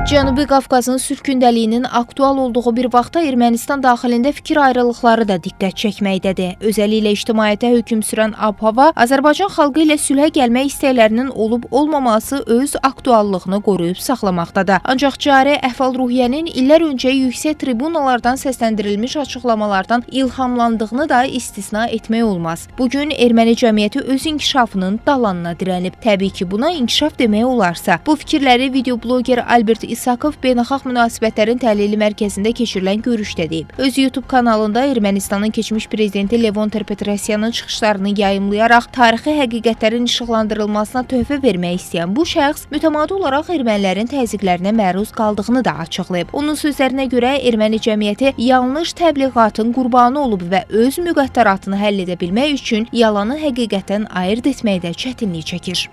Cənubi Qafqazın sülh gündəliyinin aktual olduğu bir vaxtda Ermənistan daxilində fikir ayrılıqları da diqqət çəkməkdədir. Özəlliklə ictimaiyyətə hökm sürən ab-hava Azərbaycan xalqı ilə sülhə gəlmək istəklərinin olub-olmaması öz aktuallığını qoruyub saxlamaqdadır. Ancaq cari əhval-ruhiyyənin illər öncə yüksək tribunalardan səsləndirilmiş açıqlamalardan ilhamlandığını da istisna etmək olmaz. Bugün erməni cəmiyyəti öz inkişafının dalanına dirənib. Təbii ki, buna inkişaf demək olarsa. Bu fikirləri videobloger Albert İsakov Beynəlxalq Münasibətlərin Təhlili Mərkəzində keçirilən görüşdə deyib. Öz YouTube kanalında Ermənistanın keçmiş prezidenti Levon Ter-Petrosyanın çıxışlarını yayımlayaraq tarixi həqiqətlərin işıqlandırılmasına töhfə vermək istəyən bu şəxs mütəmadi olaraq ermənilərin təzyiqlərinə məruz qaldığını da açıqlayıb. Onun sözlərinə görə erməni cəmiyyəti yanlış təbliğatın qurbanı olub və öz müqəddəratını həll edə bilmək üçün yalanı həqiqətdən ayırt etməkdə çətinlik çəkir.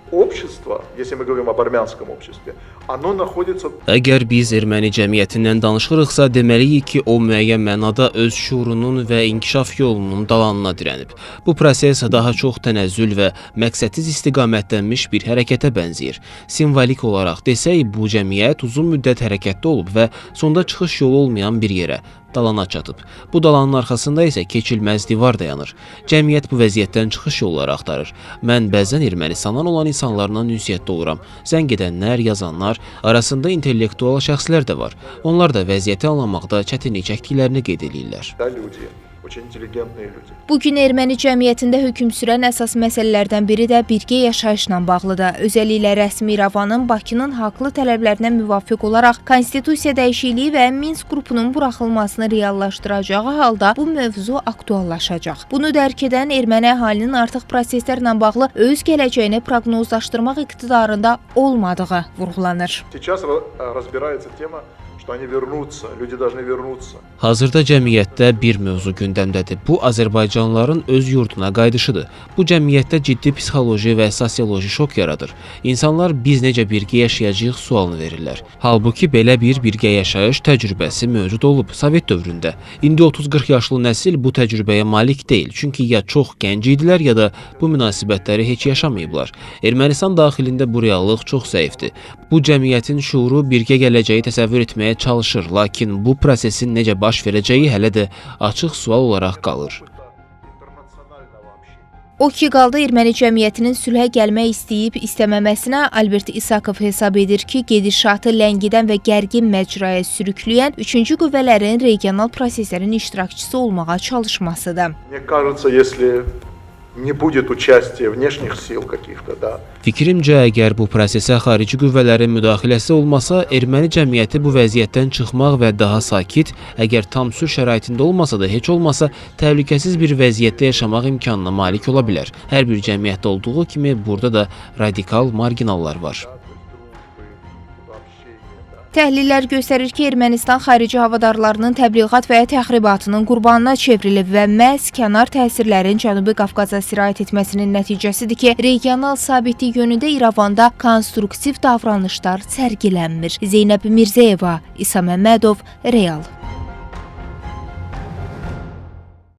Əgər biz erməni cəmiyyətindən danışırıqsa, deməliyik ki, o müəyyən mənada öz şuurunun və inkişaf yolunun dalanına dirənib. Bu proses daha çox tənəzzül və məqsədsiz istiqamətlənmiş bir hərəkətə bənzəyir. Simvolik olaraq desək, bu cəmiyyət uzun müddət hərəkətdə olub və sonda çıxış yolu olmayan bir yerə, dalana çatıb. Bu dalanın arxasında isə keçilməz divar dayanır. Cəmiyyət bu vəziyyətdən çıxış yolları axtarır. Mən bəzən Ermənistandan olan insanlarla ünsiyyətdə oluram. Zəng edənlər, yazanlar, arasında intellektual şəxslər də var. Onlar da vəziyyəti anlamaqda çətinlik çəkdiklərini qeyd edirlər. Bugün erməni cəmiyyətində hökm sürən əsas məsələlərdən biri də birgə yaşayışla bağlıdır. Özəlliklə rəsmi İrəvanın Bakının haqlı tələblərinə müvafiq olaraq konstitusiya dəyişikliyi və Minsk qrupunun buraxılmasını reallaşdıracağı halda bu mövzu aktuallaşacaq. Bunu dərk edən erməni əhalinin artıq proseslərlə bağlı öz gələcəyini proqnozlaşdırmaq iqtidarında olmadığı vurğulanır. Hazırda cəmiyyətdə bir mövzu gündəmdədir. Bu, Azərbaycanlıların öz yurduna qayıdışıdır. Bu, cəmiyyətdə ciddi psixoloji və sosioloji şok yaradır. İnsanlar biz necə birgə yaşayacağıq sualını verirlər. Halbuki belə bir birgə yaşayış təcrübəsi mövcud olub Sovet dövründə. İndi 30-40 yaşlı nəsil bu təcrübəyə malik deyil. Çünki ya çox gənc idilər, ya da bu münasibətləri heç yaşamayıblar. Ermənistan daxilində bu reallıq çox zəifdir. Bu cəmiyyətin şuuru birgə gələcəyi təsəvvür etməyə çalışır, lakin bu prosesin necə baş verəcəyi hələ də açıq sual olaraq qalır. O ki qaldı erməni cəmiyyətinin sülhə gəlmək istəyib istəməməsinə Albert İsakov hesab edir ki, gedişatı ləngidən və gərgin məcraya sürükləyən üçüncü qüvvələrin regional proseslərin iştirakçısı olmağa çalışmasıdır. Fikrimcə, əgər bu prosesə xarici qüvvələrin müdaxiləsi olmasa, erməni cəmiyyəti bu vəziyyətdən çıxmaq və daha sakit, əgər tam sülh şəraitində olmasa da heç olmasa, təhlükəsiz bir vəziyyətdə yaşamaq imkanına malik ola bilər. Hər bir cəmiyyətdə olduğu kimi burada da radikal marginallar var. Təhlillər göstərir ki, Ermənistan xarici havadarlarının təbliğat və ya təxribatının qurbanına çevrilib və məhz kənar təsirlərin Cənubi Qafqaza sirayət etməsinin nəticəsidir ki, regional sabitlik yönündə İrəvanda konstruktiv davranışlar sərgilənmir. Zeynəb Mirzəyeva, İsa Məmmədov, Real.